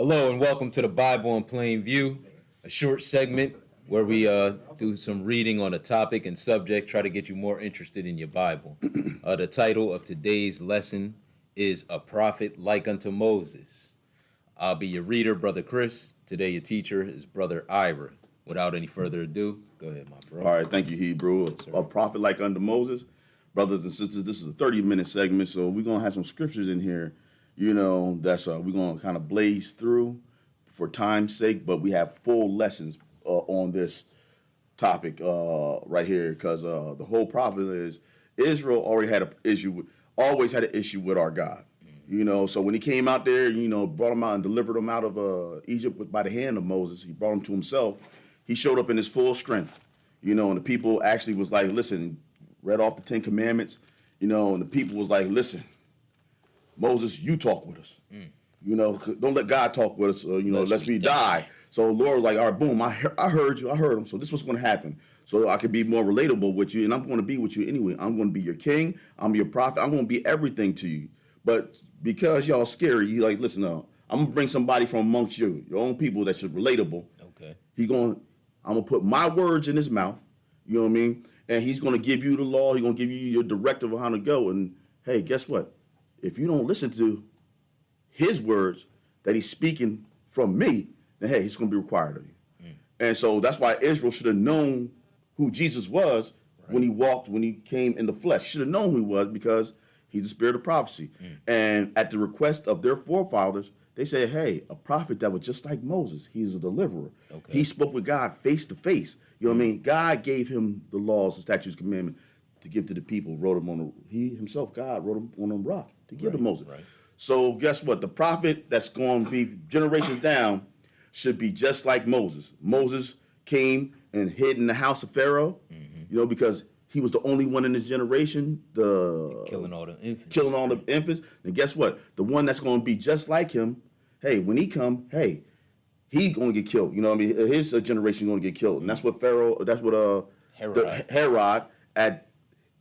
Hello and welcome to the Bible in Plain View, a short segment where we do some reading on a topic and subject, try to get you more interested in your Bible. The title of today's lesson is A Prophet Like Unto Moses. I'll be your reader, Brother Chris. Today your teacher is Brother Ira. Without any further ado, go ahead, my bro. All right, thank you, Hebrew. A prophet like unto Moses. Brothers and sisters, this is a 30-minute segment, so we're going to have some scriptures in here, that's we're going to kind of blaze through for time's sake, but we have full lessons on this topic right here because the whole problem is Israel always had an issue with our God. So when he came out there, brought them out and delivered them out of Egypt by the hand of Moses, he brought them to himself. He showed up in his full strength, and the people actually was like, listen, read off the 10 Commandments, and the people was like, listen, Moses, you talk with us. Don't let God talk with us, lest we die. So Lord was like, all right, boom, I heard you, I heard him. So this is what's going to happen. So I can be more relatable with you, and I'm going to be with you anyway. I'm going to be your king. I'm your prophet. I'm going to be everything to you. But because y'all scary, you like, listen, I'm going to bring somebody from amongst your own people that's relatable. Okay. I'm going to put my words in his mouth, you know what I mean? And he's going to give you the law. He's going to give you your directive of how to go. And, hey, guess what? If you don't listen to his words that he's speaking from me, then, hey, he's going to be required of you. And so that's why Israel should have known who Jesus was when he came in the flesh. Should have known who he was because he's the spirit of prophecy. And at the request of their forefathers, they said, hey, a prophet that was just like Moses, he's a deliverer. Okay. He spoke with God face to face. You know what I mean? God gave him the laws, the statutes, commandments to give to the people. God wrote them on a rock to give to Moses. Right. So guess what? The prophet that's going to be generations down should be just like Moses. Moses came and hid in the house of Pharaoh, because he was the only one in his generation, killing all the infants. And guess what? The one that's going to be just like him, hey, when he come, hey, he going to get killed. You know what I mean? His generation going to get killed. And that's what Herod at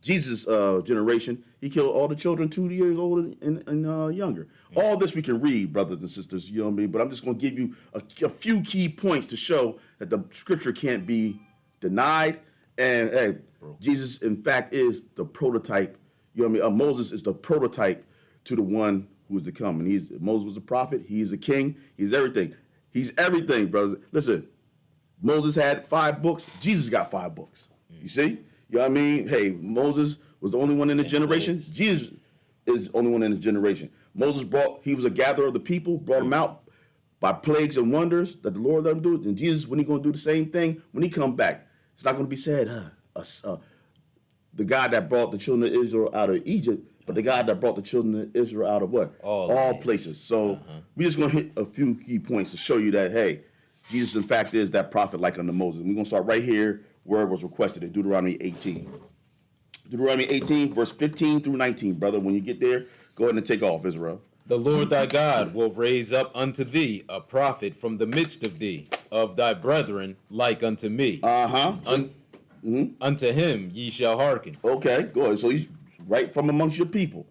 Jesus' generation, he killed all the children 2 years old and younger. All this we can read, brothers and sisters, you know what I mean? But I'm just going to give you a few key points to show that the scripture can't be denied. And, hey, Jesus, in fact, is the prototype. You know what I mean? Moses is the prototype to the one who is to come. And Moses was a prophet. He is a king. He's everything. He's everything, brothers. Listen, Moses had 5 books. Jesus got 5 books. You see? You know what I mean? Hey, Moses was the only one in his generation. Jesus is the only one in his generation. He was a gatherer of the people, brought them out by plagues and wonders that the Lord let him do. And Jesus, when he going to do the same thing, when he come back, it's not going to be said, the God that brought the children of Israel out of Egypt, but the God that brought the children of Israel out of what? All places. So we're just going to hit a few key points to show you that, hey, Jesus, in fact, is that prophet like unto Moses. We're going to start right here where it was requested in Deuteronomy 18. Deuteronomy 18, verse 15 through 19, brother. When you get there, go ahead and take off, Israel. The Lord thy God will raise up unto thee a prophet from the midst of thee, of thy brethren, like unto me. Unto him ye shall hearken. Okay, go ahead. So he's right from amongst your people.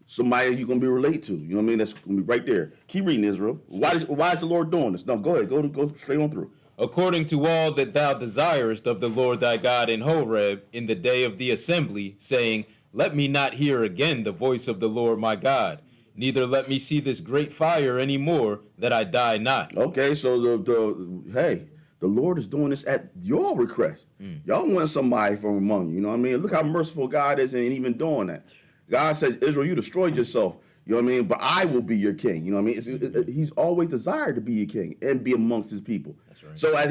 Somebody you're going to be related to. You know what I mean? That's going to be right there. Keep reading, Israel. Why is the Lord doing this? No, go ahead. Go straight on through. According to all that thou desirest of the Lord thy God in Horeb in the day of the assembly, saying, let me not hear again the voice of the Lord my God, neither let me see this great fire any more, that I die not. Okay, so the Lord is doing this at your request. Y'all want somebody from among you. You know what I mean? Look how merciful God is in even doing that. God says, Israel, you destroyed yourself. You know what I mean? But I will be your king. You know what I mean? He's always desired to be your king and be amongst his people. That's right. So at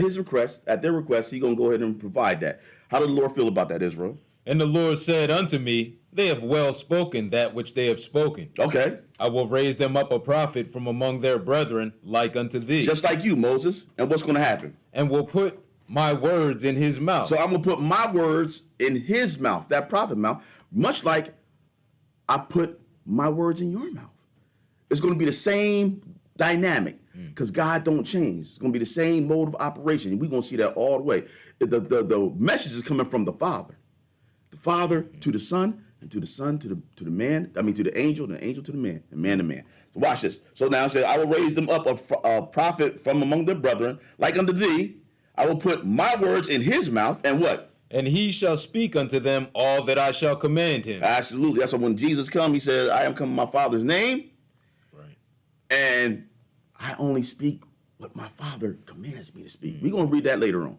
their request, he's going to go ahead and provide that. How did the Lord feel about that, Israel? And the Lord said unto me, they have well spoken that which they have spoken. Okay. I will raise them up a prophet from among their brethren, like unto thee. Just like you, Moses. And what's going to happen? And will put my words in his mouth. So I'm going to put my words in his mouth, that prophet mouth, much like I put my words in your mouth. It's going to be the same dynamic because God don't change. It's going to be the same mode of operation. And we're going to see that all the way. The message is coming from the Father. The Father to the Son, and to the Son to the man, to the angel, and the angel to the man, and man to man. That's Watch this. So now it says, I will raise them up a prophet from among their brethren, like unto thee. I will put my words in his mouth, and what? And he shall speak unto them all that I shall command him. Absolutely. That's why when Jesus come, he said, I am come in my Father's name. Right. And I only speak what my Father commands me to speak. We're going to read that later on.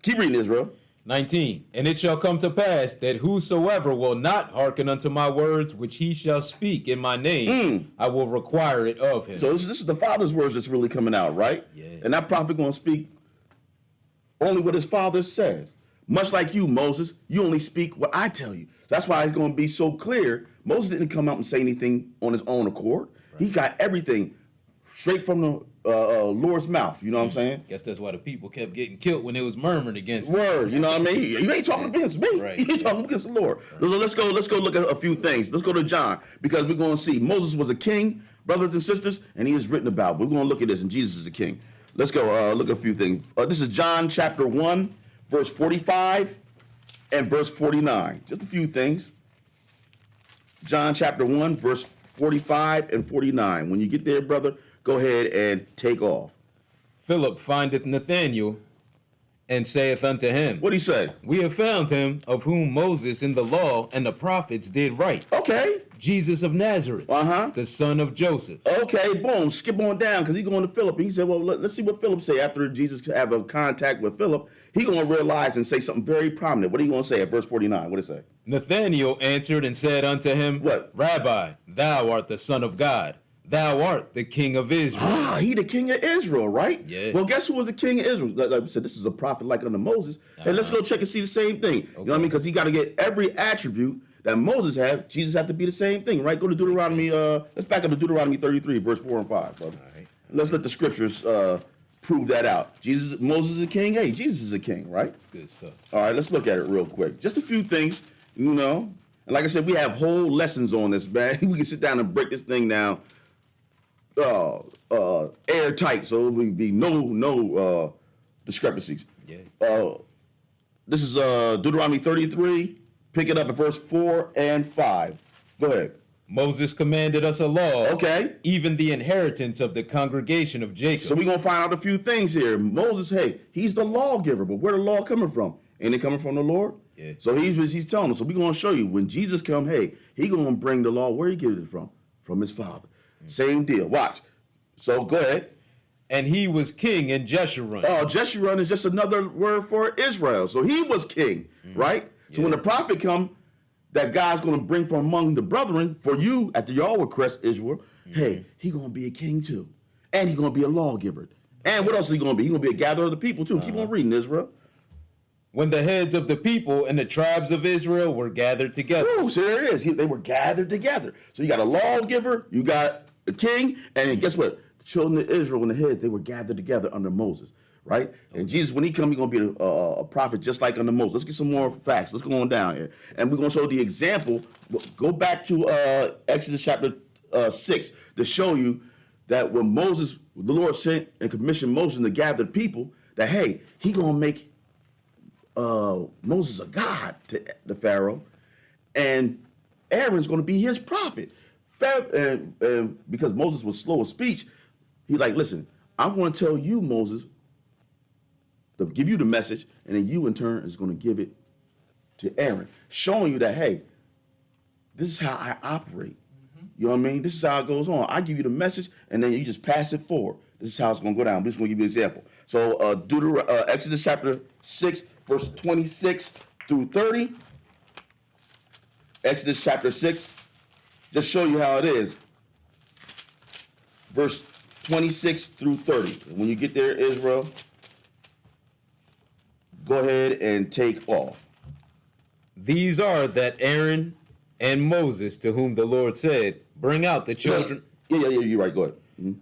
Keep reading, Israel. 19. And it shall come to pass that whosoever will not hearken unto my words, which he shall speak in my name, I will require it of him. So this is the Father's words that's really coming out, right? Yeah. And that prophet going to speak only what his Father says. Much like you, Moses, you only speak what I tell you. That's why it's going to be so clear. Moses didn't come out and say anything on his own accord. Right. He got everything straight from the Lord's mouth. You know what I'm saying? Guess that's why the people kept getting killed when they was murmuring against Word, you know what I mean? You ain't talking against me. Right. You ain't talking against the Lord. Right. So let's go look at a few things. Let's go to John, because we're going to see Moses was a king, brothers and sisters, and he is written about. We're going to look at this, and Jesus is a king. Let's go look at a few things. This is John chapter 1, verse 45 and verse 49. Just a few things. John chapter 1, verse 45 and 49. When you get there, brother, go ahead and take off. Philip findeth Nathanael and saith unto him, What'd he say? We have found him of whom Moses in the law and the prophets did write. Okay. Jesus of Nazareth, the son of Joseph. Okay, boom, skip on down, because he's going to Philip. And he said, well, let's see what Philip say after Jesus have a contact with Philip. He going to realize and say something very prominent. What are you going to say at verse 49? What did it say? Nathanael answered and said unto him, What? Rabbi, thou art the Son of God. Thou art the King of Israel. Ah, he the king of Israel, right? Yeah. Well, guess who was the king of Israel? Like I said, this is a prophet like unto Moses. Hey, let's go check and see the same thing. You know what I mean? Because he got to get every attribute that Moses had. Jesus had to be the same thing, right? Go to Deuteronomy. Let's back up to Deuteronomy 33, verse 4 and 5, brother. All right. Let's let the scriptures prove that out. Moses is a king. Hey, Jesus is a king, right? That's good stuff. All right, let's look at it real quick. Just a few things, you know. And like I said, we have whole lessons on this, man. We can sit down and break this thing down airtight, so there will be no discrepancies. Yeah. This is Deuteronomy 33. Pick it up at verse 4 and 5. Go ahead. Moses commanded us a law, Okay. even the inheritance of the congregation of Jacob. So we're going to find out a few things here. Moses, hey, he's the lawgiver, but where the law coming from? Ain't it coming from the Lord? Yeah. So he's telling us. So we're going to show you, when Jesus come, hey, he going to bring the law. Where he get it from? From his Father. Same deal. Watch. So go ahead. And he was king in Jeshurun. Oh, Jeshurun is just another word for Israel. So he was king, right? So when the prophet come, that God's going to bring from among the brethren for you after y'all were crest Israel, hey, he going to be a king too. And he going to be a lawgiver. And what else is he going to be? He's going to be a gatherer of the people too. Keep on reading, Israel. When the heads of the people and the tribes of Israel were gathered together. Ooh, so there it is. They were gathered together. So you got a lawgiver, you got a king, and guess what? The children of Israel and the heads, they were gathered together under Moses, right? Okay. And Jesus, when he comes, he's going to be a prophet just like under Moses. Let's get some more facts. Let's go on down here. And we're going to show the example. Go back to Exodus chapter 6 to show you that when Moses, the Lord sent and commissioned Moses to gather the people, that, hey, he going to make Moses a god to the Pharaoh, and Aaron's going to be his prophet. And because Moses was slow of speech, he's like, listen, I'm going to tell you, Moses, to give you the message, and then you in turn is going to give it to Aaron, showing you that, hey, this is how I operate. You know what I mean? This is how it goes on. I give you the message, and then you just pass it forward. This is how it's going to go down. I'm just going to give you an example. So Exodus chapter 6, verse 26 through 30. Exodus chapter 6. Just show you how it is. Verse 26 through 30. When you get there, Israel, go ahead and take off. These are that Aaron and Moses, to whom the Lord said, bring out the children. Yeah, you're right. Go ahead.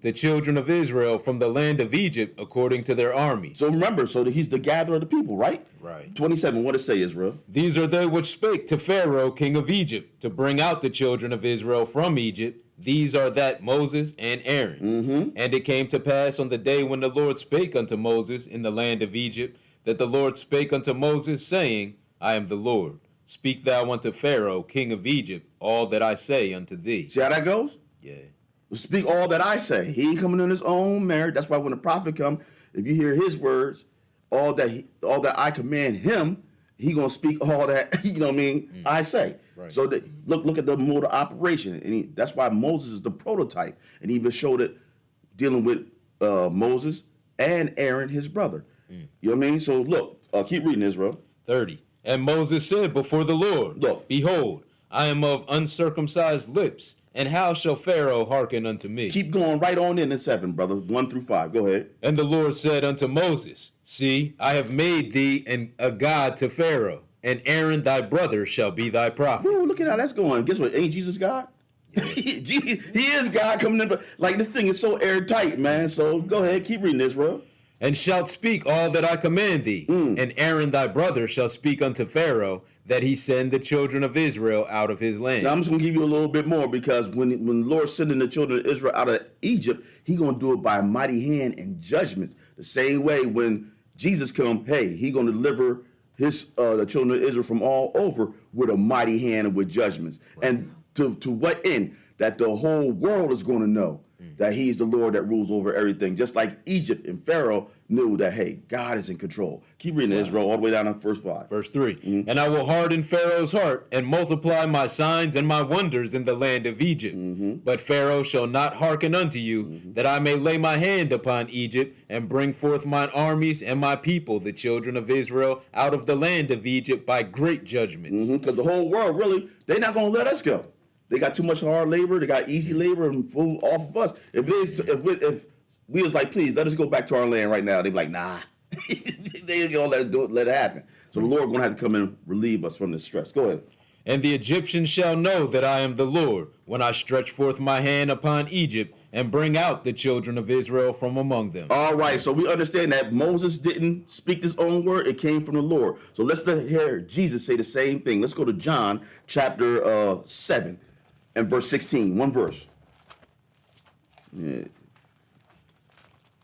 The children of Israel from the land of Egypt according to their armies. So remember, he's the gatherer of the people, right? Right. 27, what does it say, Israel? These are they which spake to Pharaoh, king of Egypt, to bring out the children of Israel from Egypt. These are that Moses and Aaron. And it came to pass on the day when the Lord spake unto Moses in the land of Egypt, that the Lord spake unto Moses, saying, I am the Lord. Speak thou unto Pharaoh, king of Egypt, all that I say unto thee. See how that goes? Yeah. speak all that I say. He ain't coming on his own merit. That's why when the prophet come, if you hear his words, all that I command him, he gonna speak all that I say. Right. So look at the mode of operation, and that's why Moses is the prototype, and he even showed it dealing with Moses and Aaron, his brother. You know what I mean? So look, keep reading, Israel. 30. And Moses said before the Lord, Look. Behold, I am of uncircumcised lips, and how shall Pharaoh hearken unto me? Keep going right on in 7, brother. 1 through 5. Go ahead. And the Lord said unto Moses, See, I have made thee a god to Pharaoh, and Aaron thy brother shall be thy prophet. Ooh, look at how that's going. Guess what? Ain't Jesus God? he is God coming in. Like, this thing is so airtight, man. So go ahead, keep reading this, bro. And shalt speak all that I command thee, and Aaron thy brother shall speak unto Pharaoh, that he send the children of Israel out of his land. Now, I'm just going to give you a little bit more, because when the Lord's sending the children of Israel out of Egypt, he going to do it by a mighty hand and judgments. The same way when Jesus come, hey, he going to deliver the children of Israel from all over with a mighty hand and with judgments. Right. And to what end? That the whole world is going to know that he's the Lord that rules over everything. Just like Egypt and Pharaoh knew that, hey, God is in control. Keep reading Israel all the way down to verse 5. Verse 3. And I will harden Pharaoh's heart and multiply my signs and my wonders in the land of Egypt. But Pharaoh shall not hearken unto you, that I may lay my hand upon Egypt and bring forth mine armies and my people, the children of Israel, out of the land of Egypt by great judgments. Because the whole world, really, they're not going to let us go. They got too much hard labor. They got easy labor and food off of us. If we was like, please, let us go back to our land right now, they'd be like, nah. They ain't going to let it happen. So the Lord going to have to come and relieve us from this stress. Go ahead. And the Egyptians shall know that I am the Lord, when I stretch forth my hand upon Egypt and bring out the children of Israel from among them. All right, so we understand that Moses didn't speak his own word. It came from the Lord. So let's hear Jesus say the same thing. Let's go to John chapter 7 and verse 16. One verse. Yeah.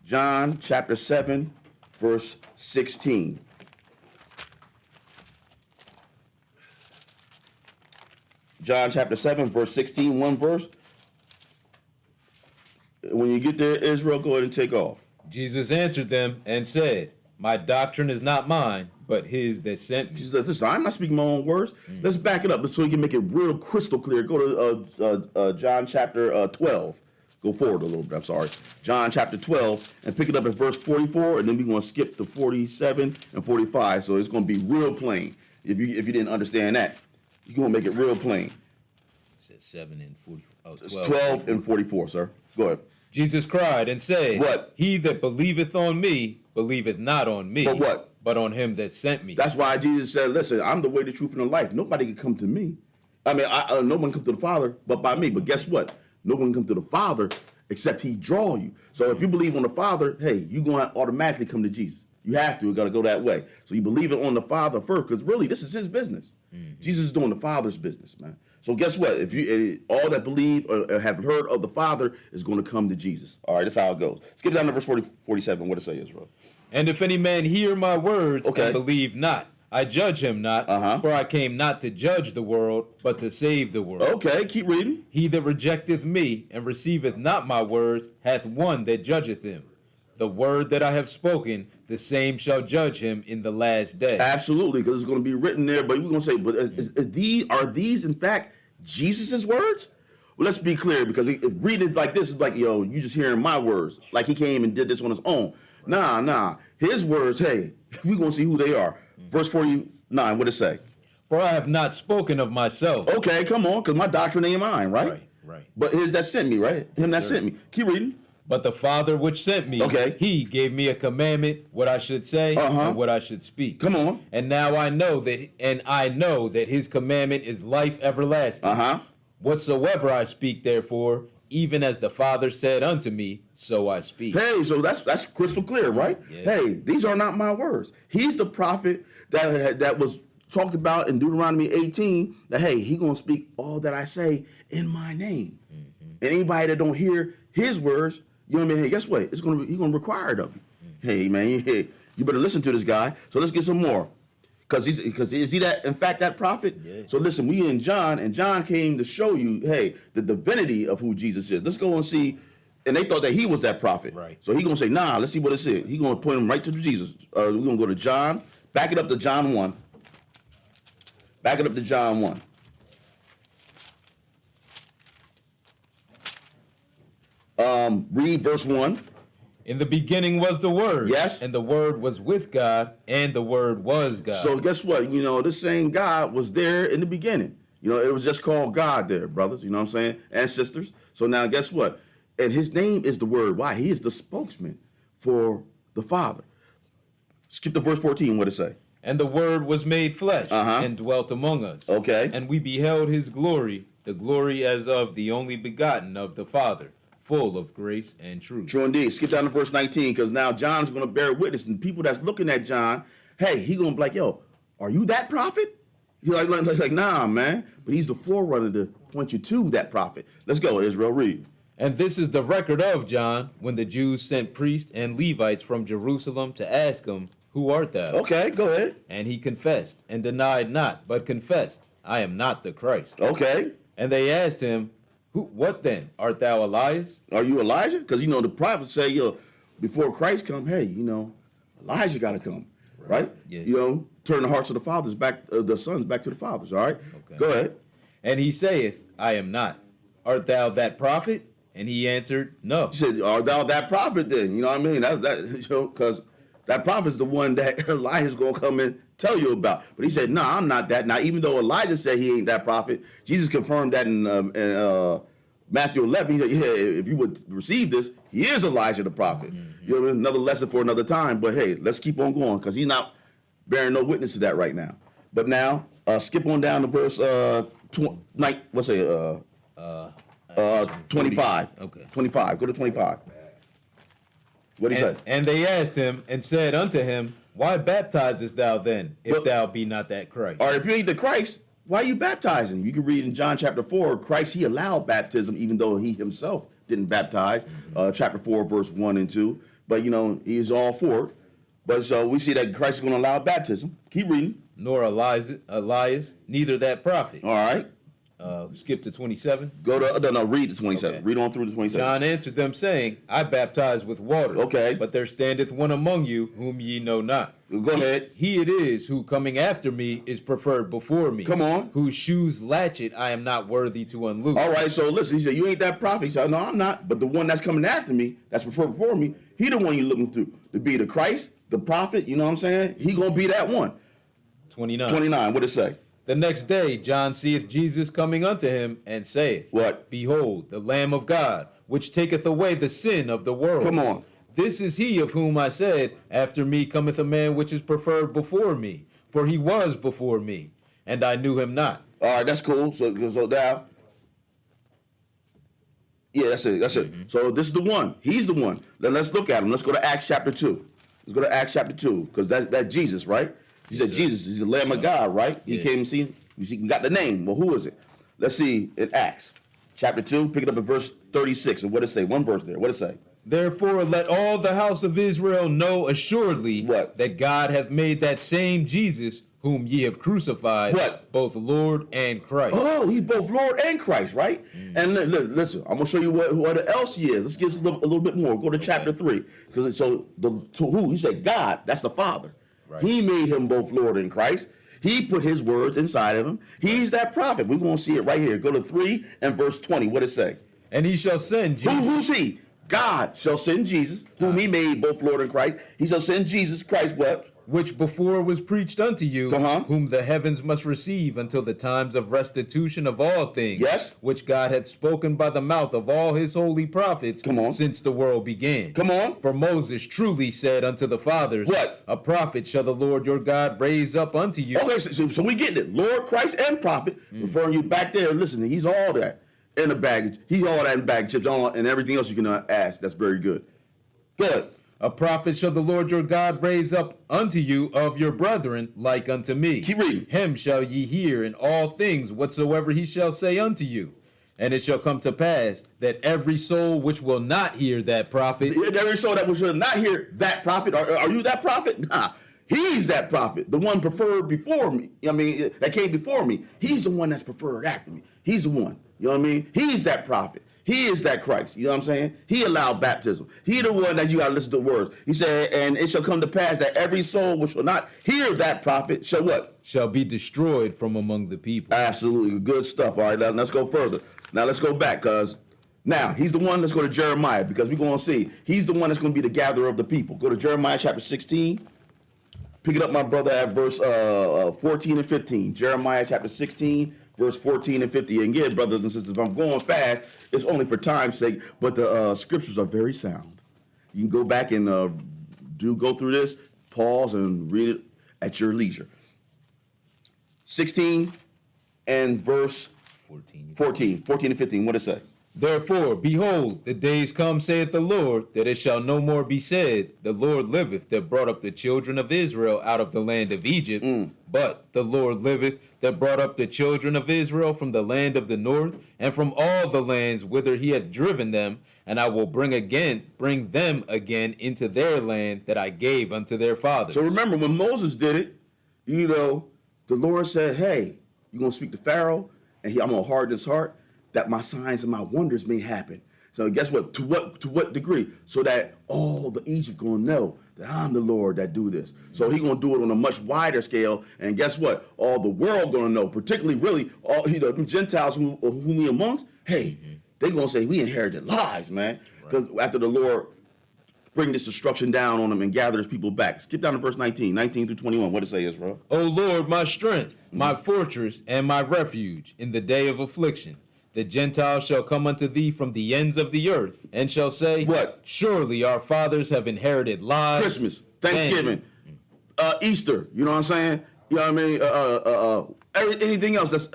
John chapter 7, verse 16. John chapter 7, verse 16, one verse. When you get there, Israel, go ahead and take off. Jesus answered them and said, My doctrine is not mine, but his that sent me. Jesus said, listen, I'm not speaking my own words. Let's back it up so you can make it real crystal clear. Go to John chapter 12. Go forward a little bit, I'm sorry. John chapter 12, and pick it up at verse 44, and then we're going to skip to 47 and 45, so it's going to be real plain. If you didn't understand that, you're going to make it real plain. It says 7 and 40. Oh, 12. It's 12 and 44, sir. Go ahead. Jesus cried and said, What? He that believeth on me, believeth not on me. But what? But on him that sent me. That's why Jesus said, listen, I'm the way, the truth, and the life. Nobody can come to me. I mean, no one can come to the Father but by me. But guess what? No one can come to the Father except he draw you. So if you believe on the Father, hey, you're going to automatically come to Jesus. You have to. You got to go that way. So you believe it on the Father first, because really, this is his business. Jesus is doing the Father's business, man. So guess what? If you all that believe or have heard of the Father is going to come to Jesus. All right, that's how it goes. Let's get down to verse 47. What it say, Israel? And if any man hear my words and believe not, I judge him not, for I came not to judge the world, but to save the world. Okay, keep reading. He that rejecteth me and receiveth not my words hath one that judgeth him. The word that I have spoken, the same shall judge him in the last day. Absolutely, because it's going to be written there. But we're going to say, but are these in fact Jesus' words? Well, let's be clear, because if reading it like this is like, yo, you just hearing my words, like he came and did this on his own. Nah. His words, hey, we're going to see who they are. Verse 49, what it say? For I have not spoken of myself. Okay, come on, because my doctrine ain't mine, right? Right. But his that sent me, right? Him that sent me. Keep reading. But the Father which sent me, he gave me a commandment, what I should say and what I should speak. Come on. And now I know that his commandment is life everlasting. Whatsoever I speak, therefore, even as the Father said unto me, so I speak. Hey, so that's crystal clear, right? Yeah. Hey, these are not my words. He's the prophet that was talked about in Deuteronomy 18, that, hey, he going to speak all that I say in my name. And anybody that don't hear his words, you know what I mean? Hey, guess what? He's going to require it of you. Hey, man, you better listen to this guy. So let's get some more. Because is he that in fact that prophet? Yeah. So listen, we in John, and John came to show you, hey, the divinity of who Jesus is. Let's go and see. And they thought that he was that prophet. Right. So he gonna say, nah, let's see what it said. He gonna point him right to Jesus. We're gonna go to John, back it up to John 1. Back it up to John 1. Read verse 1. In the beginning was the Word. Yes. And the Word was with God, and the Word was God. So guess what? This same God was there in the beginning. It was just called God there, brothers. You know what I'm saying? And sisters. So now guess what? And his name is the Word. Why? He is the spokesman for the Father. Skip to verse 14. What it say? And the Word was made flesh and dwelt among us. Okay. And we beheld his glory, the glory as of the only begotten of the Father, full of grace and truth. True indeed. Skip down to verse 19, because now John's going to bear witness, and people that's looking at John, hey, he going to be like, yo, are you that prophet? You're like, nah, man. But he's the forerunner to point you to that prophet. Let's go, Israel, read. And this is the record of John, when the Jews sent priests and Levites from Jerusalem to ask him, Who art thou? Okay, go ahead. And he confessed, and denied not, but confessed, I am not the Christ. Okay. And they asked him, What then? Art thou Elias? Are you Elijah? Because, the prophets say, before Christ come, hey, Elijah got to come, right? Yeah. Turn the hearts of the sons back to the fathers, all right? Okay. Go ahead. And he saith, I am not. Art thou that prophet? And he answered, No. He said, are thou that prophet then? You know what I mean? Because that prophet's the one that Elijah's going to come and tell you about. But he said, no, I'm not that. Now, even though Elijah said he ain't that prophet, Jesus confirmed that in Matthew 11. He said, yeah, if you would receive this, he is Elijah the prophet. Mm-hmm. Another lesson for another time. But hey, let's keep on going, because he's not bearing no witness to that right now. But now, skip on down to verse 25. Okay. 25. Go to 25. What he said? And they asked him and said unto him, Why baptizest thou then, if thou be not that Christ? Or if you ain't the Christ, why are you baptizing? You can read in John chapter 4, Christ, he allowed baptism, even though he himself didn't baptize. Chapter 4, verse 1 and 2. But, he's all for it. But so we see that Christ is going to allow baptism. Keep reading. Nor Elias, neither that prophet. All right. Skip to 27. Go to, no, read the 27. Okay. Read on through the 27. John answered them, saying, I baptize with water. Okay. But there standeth one among you, whom ye know not. Go ahead. He it is who coming after me is preferred before me. Come on. Whose shoes latchet I am not worthy to unloose. All right, so listen, he said, you ain't that prophet. He said, no, I'm not. But the one that's coming after me, that's preferred before me, he the one you're looking to be the Christ, the prophet, you know what I'm saying? He going to be that one. 29. 29, what it say? The next day John seeth Jesus coming unto him, and saith, What? Behold, the Lamb of God, which taketh away the sin of the world. Come on. This is he of whom I said, After me cometh a man which is preferred before me, for he was before me, and I knew him not. All right, that's cool. So now, yeah, that's it. Mm-hmm. So this is the one. He's the one. Then let's look at him. Let's go to Acts chapter 2. Let's go to Acts chapter 2, because that's Jesus, right? He said, Jesus is the Lamb of God, right? He came and seen. You see, we got the name. Well, who is it? Let's see in Acts chapter 2, pick it up at verse 36. And what it say? One verse there. What it say? Therefore let all the house of Israel know assuredly What? that God hath made that same Jesus whom ye have crucified, What? both Lord and Christ. Oh, he's both Lord and Christ, right? And listen, I'm gonna show you what else he is. Let's get a little bit more. Go to chapter 3, because to who he said God, that's the Father. Right. He made him both Lord and Christ. He put his words inside of him. He's that prophet. We're gonna see it right here. Go to 3 and verse 20. What it say? And he shall send Jesus. Who's he? God shall send Jesus, whom he made both Lord and Christ. He shall send Jesus Christ, what? Which before was preached unto you, whom the heavens must receive until the times of restitution of all things, Yes. which God hath spoken by the mouth of all his holy prophets since the world began. Come on. For Moses truly said unto the fathers, What? A prophet shall the Lord your God raise up unto you. Okay, so we getting it. Lord, Christ, and prophet, referring you back there. Listen, he's all that in the baggage. He's all that in bag chips, and everything else you can ask. That's very good. Good. A prophet shall the Lord your God raise up unto you of your brethren, like unto me. Keep reading. Him shall ye hear in all things whatsoever he shall say unto you. And it shall come to pass that every soul which will not hear that prophet, Every soul that will not hear that prophet, are you that prophet? Nah. He's that prophet, the one preferred before me. I mean, that came before me. He's the one that's preferred after me. He's the one. You know what I mean? He's that prophet. He is that Christ. You know what I'm saying? He allowed baptism. He the one that you got to listen to the words. He said, and it shall come to pass that every soul which shall not hear that prophet shall what? Shall be destroyed from among the people. Absolutely. Good stuff. All right, now let's go further. Now let's go back, because now he's the one that's going to Jeremiah, because we're going to see he's the one that's going to be the gatherer of the people. Go to Jeremiah chapter 16. Pick it up, my brother, at verse 14 and 15. Jeremiah chapter 16, verse 14 and 15. And again, brothers and sisters, if I'm going fast, it's only for time's sake, but the scriptures are very sound. You can go back and go through this, pause, and read it at your leisure. 16 and verse 14 and 15. What does it say? Therefore, behold, the days come, saith the Lord, that it shall no more be said, the Lord liveth that brought up the children of Israel out of the land of Egypt. But the Lord liveth that brought up the children of Israel from the land of the north, and from all the lands whither he hath driven them, and I will bring them again into their land that I gave unto their fathers. So remember, when Moses did it, you know, the Lord said, hey, you're going to speak to Pharaoh, and I'm going to harden his heart, that my signs and my wonders may happen. So guess what? To what degree? So that all the Egypt gonna know that I'm the Lord that do this. So he gonna do it on a much wider scale. And guess what? All the world gonna know, particularly really all Gentiles who we amongst. Hey, they gonna say we inherited lies, man. Because after the Lord bring this destruction down on them and gather his people back. Skip down to verse 19 through 21. What it say, Israel? O Lord, my strength, my fortress, and my refuge in the day of affliction. The Gentiles shall come unto thee from the ends of the earth, and shall say, what? Surely our fathers have inherited lies. Christmas, Thanksgiving, Easter, you know what I'm saying? You know what I mean? Anything else that's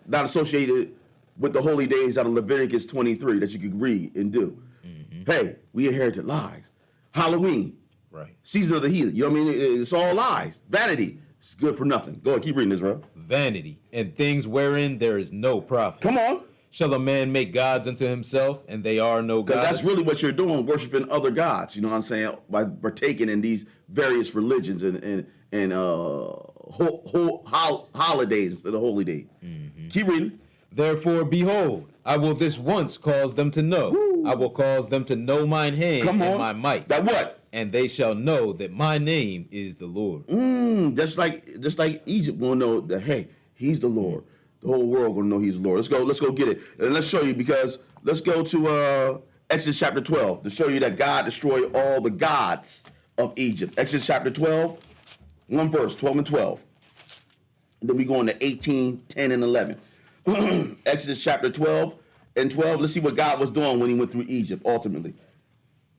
not associated with the holy days out of Leviticus 23 that you could read and do. Hey, we inherited lies. Halloween, right? Season of the heathen, you know what I mean? It's all lies. Vanity, it's good for nothing. Go ahead, keep reading, Israel. Vanity, and things wherein there is no profit. Come on. Shall a man make gods unto himself, and they are no gods? That's really what you're doing, worshiping other gods. You know what I'm saying? By partaking in these various religions and holidays instead of holy day. Keep reading. Therefore, behold, I will this once cause them to know. Woo. I will cause them to know mine hand and my might. That what? And they shall know that my name is the Lord. Just like Egypt will know that, hey, he's the Lord. The whole world gonna know he's the Lord. Let's go get it. And let's show you, because let's go to Exodus chapter 12 to show you that God destroyed all the gods of Egypt. Exodus chapter 12, one verse, 12 and 12. And then we go into 18, 10, and 11. Exodus chapter 12 and 12. Let's see what God was doing when he went through Egypt ultimately.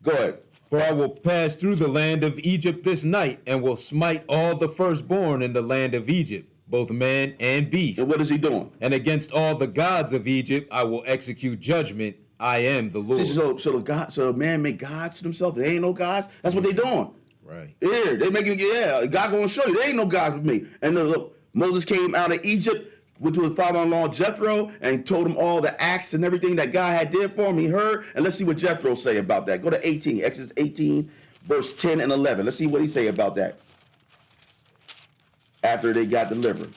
Go ahead. For I will pass through the land of Egypt this night, and will smite all the firstborn in the land of Egypt, both man and beast. And what is he doing? And against all the gods of Egypt I will execute judgment. I am the Lord. So man make gods to themselves. There ain't no gods. That's what they doing. Right. Yeah, they making God gonna show you there ain't no gods with me. And look, Moses came out of Egypt, went to his father-in-law Jethro, and told him all the acts and everything that God had did for him. He heard, and let's see what Jethro say about that. Go to 18, Exodus 18, verse 10 and 11. Let's see what he say about that. After they got delivered.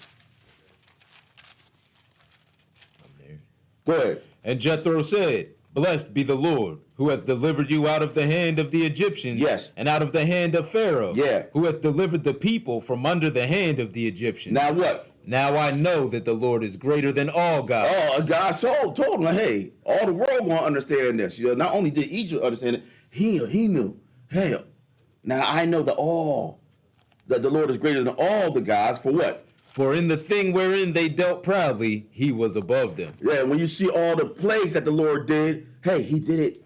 Go ahead. And Jethro said, Blessed be the Lord, who hath delivered you out of the hand of the Egyptians, yes, and out of the hand of Pharaoh, who hath delivered the people from under the hand of the Egyptians. Now what? Now I know that the Lord is greater than all gods. Oh, God told him, hey, all the world won't understand this. You know, not only did Egypt understand it, he knew. Hey, now I know that the Lord is greater than all the gods. For what? For in the thing wherein they dealt proudly, he was above them. Yeah, when you see all the plagues that the Lord did, hey, he did it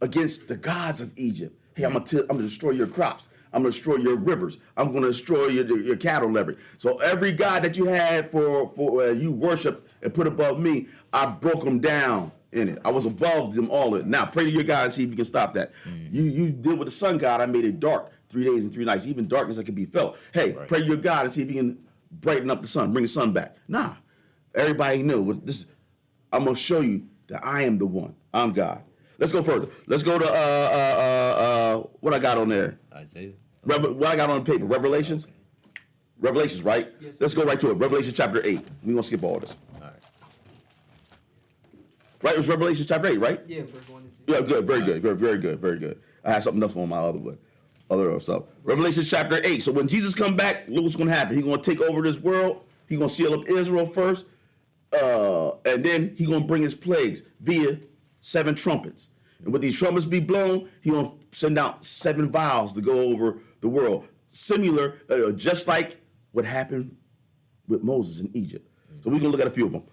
against the gods of Egypt. Hey, I'm gonna destroy your crops. I'm going to destroy your rivers. I'm going to destroy your cattle leverage. So every god that you had for you worship and put above me, I broke them down in it. I was above them all. Now pray to your God and see if you can stop that. You deal with the sun god. I made it dark 3 days and 3 nights, even darkness that can be felt. Hey, pray to your God and see if you can brighten up the sun, bring the sun back. Nah, everybody knew this. I'm going to show you that I am the one. I'm God. Let's go further. Let's go to what I got on there. Isaiah. What I got on the paper, Revelations? Okay. Revelations, right? Yes. Let's go right to it. Revelation chapter 8. We're going to skip all this. All right. Right? It was Revelation chapter 8, right? Yeah, verse 1 and 2. Yeah, good. Very good. Very good. Very good. I had something else on my other stuff. Revelation chapter 8. So when Jesus come back, look what's going to happen. He's going to take over this world. He's going to seal up Israel first. And then he's going to bring his plagues via 7 trumpets. And when these trumpets be blown, he's going to send out 7 vials to go over the world. Similar, just like what happened with Moses in Egypt. So we're going to look at a few of them.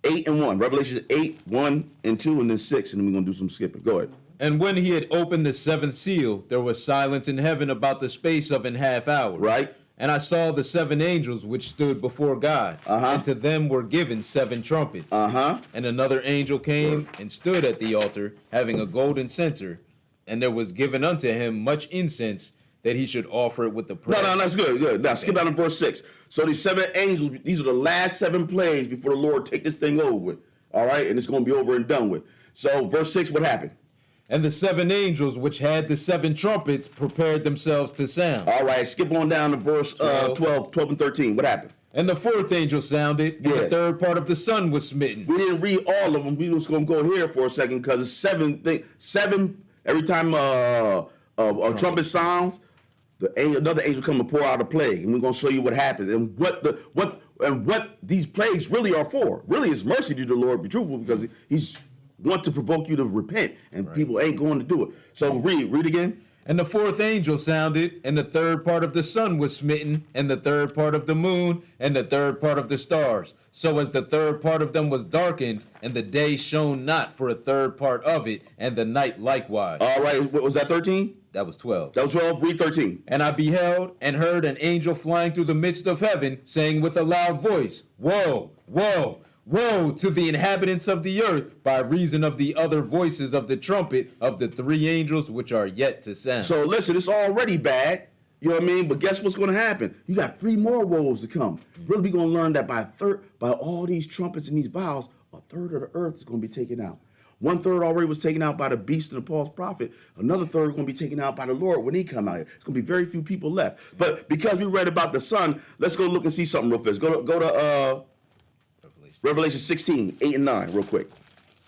8 and 1. Revelation 8, 1 and 2, and then 6. And then we're going to do some skipping. Go ahead. And when he had opened the 7th seal, there was silence in heaven about the space of an half hour. Right. And I saw the 7 angels which stood before God, and to them were given 7 trumpets. And another angel came and stood at the altar, having a golden censer, and there was given unto him much incense, that he should offer it with the prayer. No, that's good, good. Now skip down to verse 6. So these 7 angels, these are the last 7 plagues before the Lord take this thing over with. All right, and it's going to be over and done with. So verse 6, what happened? And the 7 angels which had the 7 trumpets prepared themselves to sound. All right, skip on down to verse 12 and 13. What happened? And the 4th angel sounded, and the 3rd part of the sun was smitten. We didn't read all of them. We just going to go here for a second because it's 7. Every time a trumpet sounds, another angel come and pour out a plague, and we're going to show you what happens and what these plagues really are for. Really, it's mercy to the Lord, be truthful, because he's want to provoke you to repent, and people ain't going to do it. So read again. And the 4th angel sounded, and the 3rd part of the sun was smitten, and the 3rd part of the moon, and the 3rd part of the stars, so as the 3rd part of them was darkened, and the day shone not for a 3rd part of it, and the night likewise. All right, what was that, 13? That was 12. That was 12. Read 13. And I beheld and heard an angel flying through the midst of heaven, saying with a loud voice, Woe, woe, woe to the inhabitants of the earth, by reason of the other voices of the trumpet of the 3 angels which are yet to sound. So listen, it's already bad. You know what I mean? But guess what's going to happen? You got 3 more woes to come. Really, we're going to learn that by all these trumpets and these vials, a third of the earth is going to be taken out. 1/3 already was taken out by the beast and the false prophet. Another third going to be taken out by the Lord when he come out here. It's going to be very few people left. But because we read about the sun, let's go look and see something real fast. Go to Revelation 16, 8 and 9, real quick.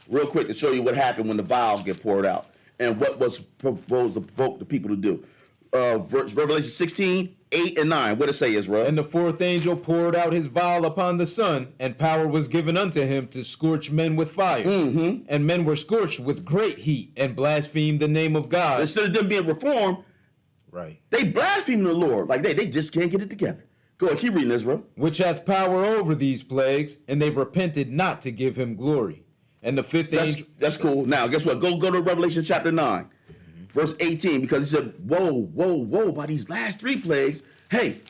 Real quick to show you what happened when the vials get poured out and what was proposed to provoke the people to do. Revelation 16, 8 and 9. What it say, Israel? And the 4th angel poured out his vial upon the sun, and power was given unto him to scorch men with fire. And men were scorched with great heat, and blasphemed the name of God. Instead of them being reformed, Right. they blaspheme the Lord. Like they just can't get it together. Go ahead, keep reading, Israel. Which hath power over these plagues, and they repented not to give him glory. And the 5th angel. That's cool. Now, guess what? Go to Revelation chapter 9, verse 18, because he said, whoa, by these last 3 plagues, hey,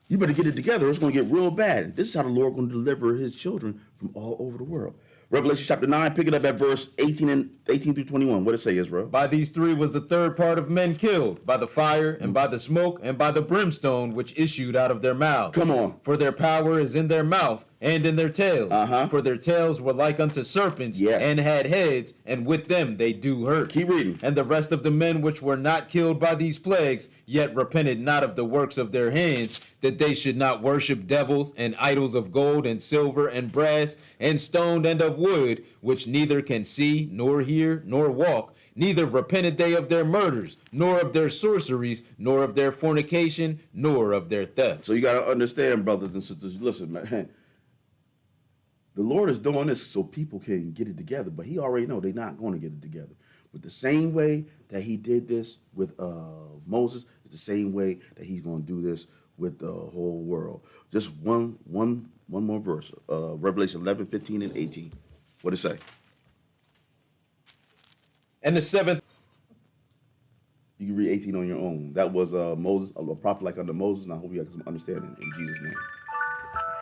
you better get it together. It's going to get real bad. This is how the Lord going to deliver his children from all over the world. Revelation chapter 9, pick it up at verse 18 through 21. What it say, Israel? By these 3 was the 3rd part of men killed, by the fire, and by the smoke, and by the brimstone which issued out of their mouths. Come on. For their power is in their mouth, and in their tails. For their tails were like unto serpents, and had heads, and with them they do hurt. Keep reading. And the rest of the men which were not killed by these plagues, yet repented not of the works of their hands, that they should not worship devils and idols of gold and silver and brass and stone and of wood, which neither can see, nor hear, nor walk. Neither repented they of their murders, nor of their sorceries, nor of their fornication, nor of their thefts. So you got to understand, brothers and sisters, listen, man. The Lord is doing this so people can get it together, but he already know they're not going to get it together. But the same way that he did this with Moses is the same way that he's going to do this with the whole world. Just one more verse. Revelation 11, 15, and 18. What it say? And the 7th. You can read 18 on your own. That was Moses, a prophet like unto Moses, and I hope you have some understanding in Jesus' name.